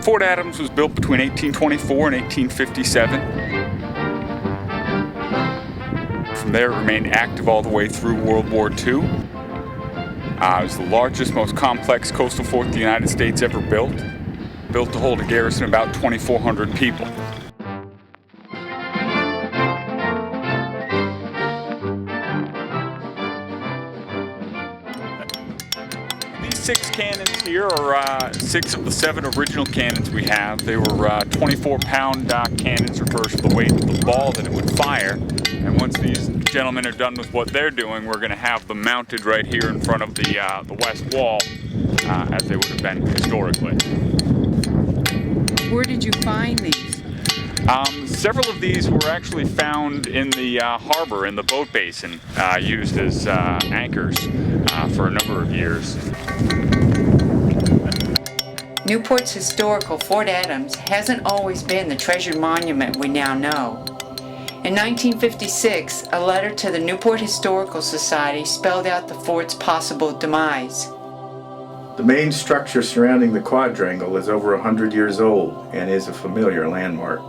Fort Adams was built between 1824 and 1857. From there, it remained active all the way through World War II. It was the largest, most complex coastal fort the United States ever built. Built to hold a garrison of about 2,400 people. These 6 cannons here are 6 of the 7 original cannons we have. They were 24-pound cannons, refers to the weight of the ball that it would fire. And once these gentlemen are done with what they're doing, we're going to have them mounted right here in front of the west wall, as they would have been historically. Where did you find these? Several of these were actually found in the harbor, in the boat basin, used as anchors for a number of years. Newport's historical Fort Adams hasn't always been the treasured monument we now know. In 1956, a letter to the Newport Historical Society spelled out the fort's possible demise. The main structure surrounding the quadrangle is over 100 years old and is a familiar landmark.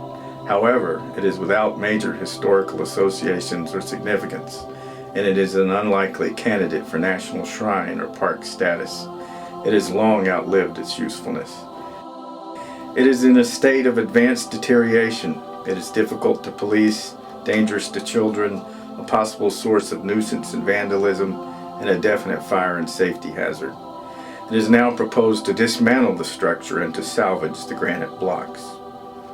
However, it is without major historical associations or significance, and it is an unlikely candidate for national shrine or park status. It has long outlived its usefulness. It is in a state of advanced deterioration. It is difficult to police, dangerous to children, a possible source of nuisance and vandalism, and a definite fire and safety hazard. It is now proposed to dismantle the structure and to salvage the granite blocks.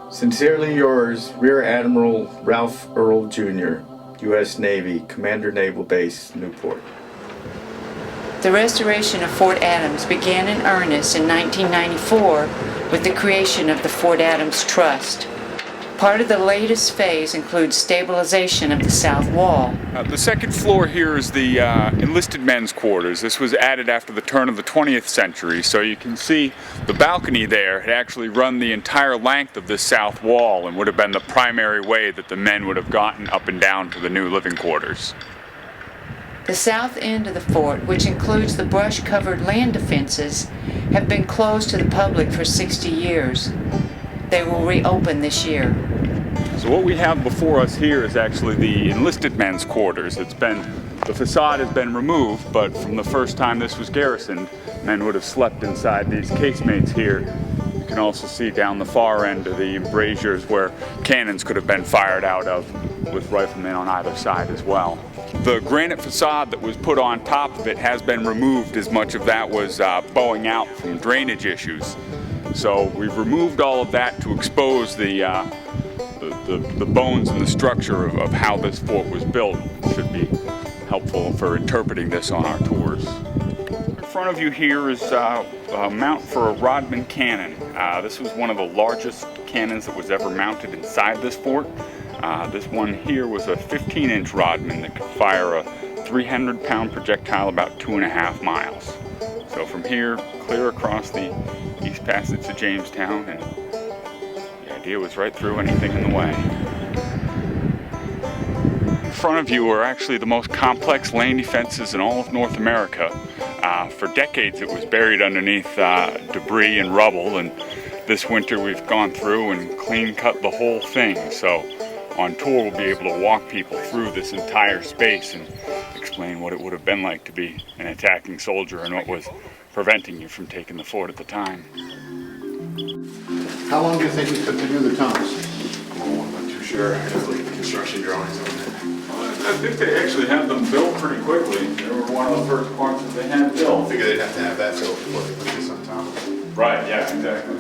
Sincerely yours, Rear Admiral Ralph Earle Jr., U.S. Navy, Commander Naval Base, Newport. The restoration of Fort Adams began in earnest in 1994 with the creation of the Fort Adams Trust. Part of the latest phase includes stabilization of the south wall. The second floor here is the enlisted men's quarters. This was added after the turn of the 20th century, so you can see the balcony there had actually run the entire length of this south wall and would have been the primary way that the men would have gotten up and down to the new living quarters. The south end of the fort, which includes the brush-covered land defenses, have been closed to the public for 60 years. They will reopen this year. So what we have before us here is actually the enlisted men's quarters. The facade has been removed, but from the first time this was garrisoned, men would have slept inside these casemates here. You can also see down the far end of the embrasures where cannons could have been fired out of, with riflemen on either side as well. The granite facade that was put on top of it has been removed, as much of that was bowing out from drainage issues. So we've removed all of that to expose the bones and the structure of how this fort was built. Should be helpful for interpreting this on our tours. In front of you here is a mount for a Rodman cannon. This was one of the largest cannons that was ever mounted inside this fort. This one here was a 15-inch Rodman that could fire a 300-pound projectile about 2.5 miles. So from here, clear across the East Passage to Jamestown, and the idea was right through anything in the way. In front of you are actually the most complex lane defenses in all of North America. For decades it was buried underneath debris and rubble, and this winter we've gone through and clean cut the whole thing. So on tour we'll be able to walk people through this entire space and explain what it would have been like to be an attacking soldier and what was preventing you from taking the fort at the time. How long do you think it took to do the tunnels? Oh, I'm not too sure. I have like construction drawings on it. I think they actually had them built pretty quickly. They were one of the first parts that they had built. I figure they'd have to have that built before they put this on top. Right, yeah, exactly.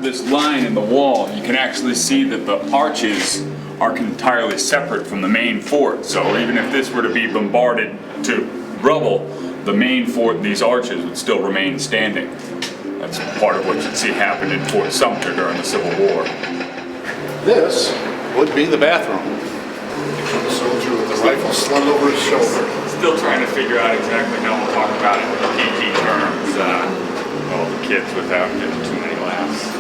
This line in the wall, you can actually see that the arches are entirely separate from the main fort. So even if this were to be bombarded to rubble, the main fort, these arches would still remain standing. That's part of what you'd see happen in Fort Sumter during the Civil War. This would be the bathroom. The soldier with the rifle slung over his shoulder. Still trying to figure out exactly how we'll talk about it in PG terms. All the kids without getting too many laughs.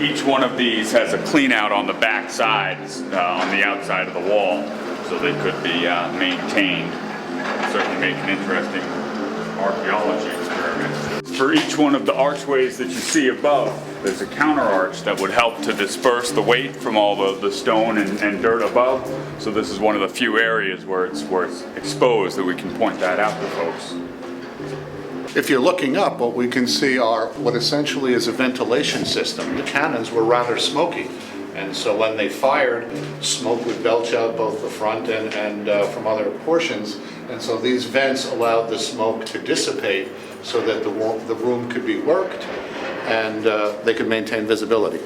Each one of these has a clean out on the back sides, on the outside of the wall, so they could be maintained. Certainly make an interesting archaeology experiment. for each one of the archways that you see above, there's a counter arch that would help to disperse the weight from all the stone and dirt above. So this is one of the few areas where it's exposed that we can point that out to folks. If you're looking up, what we can see are what essentially is a ventilation system. The cannons were rather smoky, and so when they fired, smoke would belch out both the front and from other portions, and so these vents allowed the smoke to dissipate so that the room could be worked and they could maintain visibility.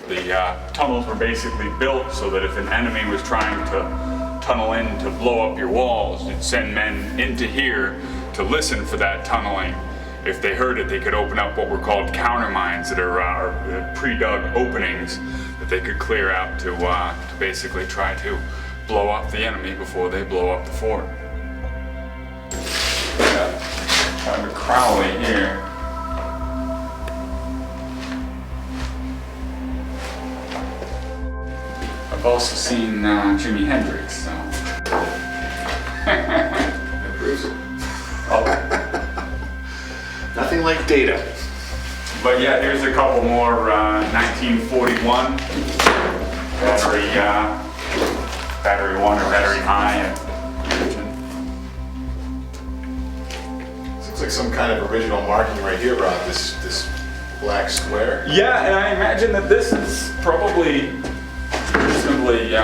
The tunnels were basically built so that if an enemy was trying to tunnel in to blow up your walls, you'd send men into here to listen for that tunneling. If they heard it, they could open up what were called countermines, that are pre-dug openings that they could clear out to basically try to blow up the enemy before they blow up the fort. Kind of a Crowley here. I've also seen Jimi Hendrix, so. Nothing like data. But yeah, here's a couple more 1941 battery 1 or battery high. This looks like some kind of original marking right here, Rob, this black square. Yeah, and I imagine that this is probably reasonably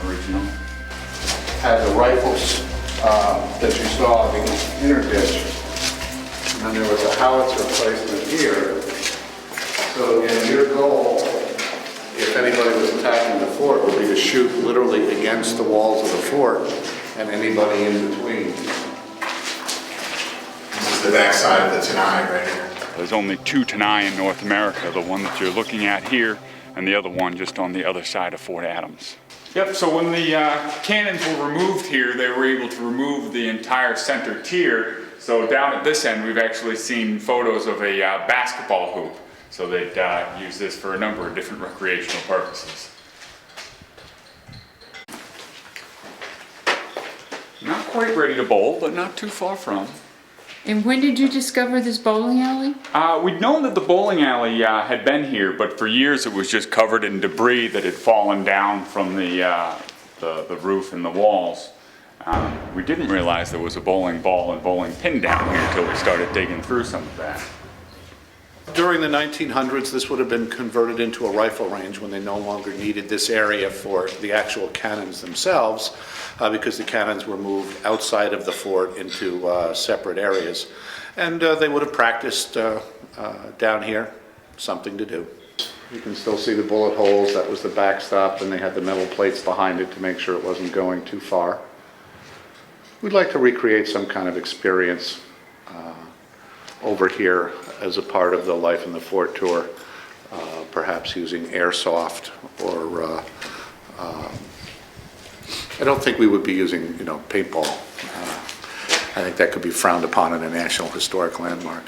original. Had the rifles that you saw in the inner ditch, and then there was a howitzer placement here. So again, your goal, if anybody was attacking the fort, would be to shoot literally against the walls of the fort and anybody in between. This is the back side of the Tanai right here. There's only 2 Tanai in North America, the one that you're looking at here and the other one just on the other side of Fort Adams. Yep, so when the cannons were removed here, they were able to remove the entire center tier. So down at this end, we've actually seen photos of a basketball hoop. So they'd use this for a number of different recreational purposes. Not quite ready to bowl, but not too far from. And when did you discover this bowling alley? We'd known that the bowling alley had been here, but for years it was just covered in debris that had fallen down from the roof and the walls. We didn't realize there was a bowling ball and bowling pin down here until we started digging through some of that. During the 1900s, this would have been converted into a rifle range when they no longer needed this area for the actual cannons themselves, because the cannons were moved outside of the fort into separate areas. And they would have practiced down here, something to do. You can still see the bullet holes. That was the backstop, and they had the metal plates behind it to make sure it wasn't going too far. We'd like to recreate some kind of experience over here as a part of the Life in the Fort tour, perhaps using airsoft or I don't think we would be using, paintball. I think that could be frowned upon in a National Historic Landmark.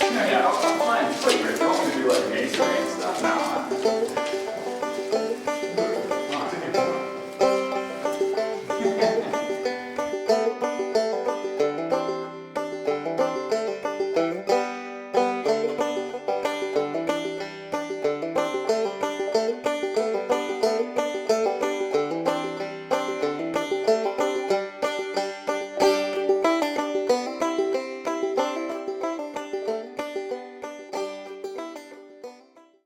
Yeah, I'll find flavor. Don't want to do like masonry and stuff now.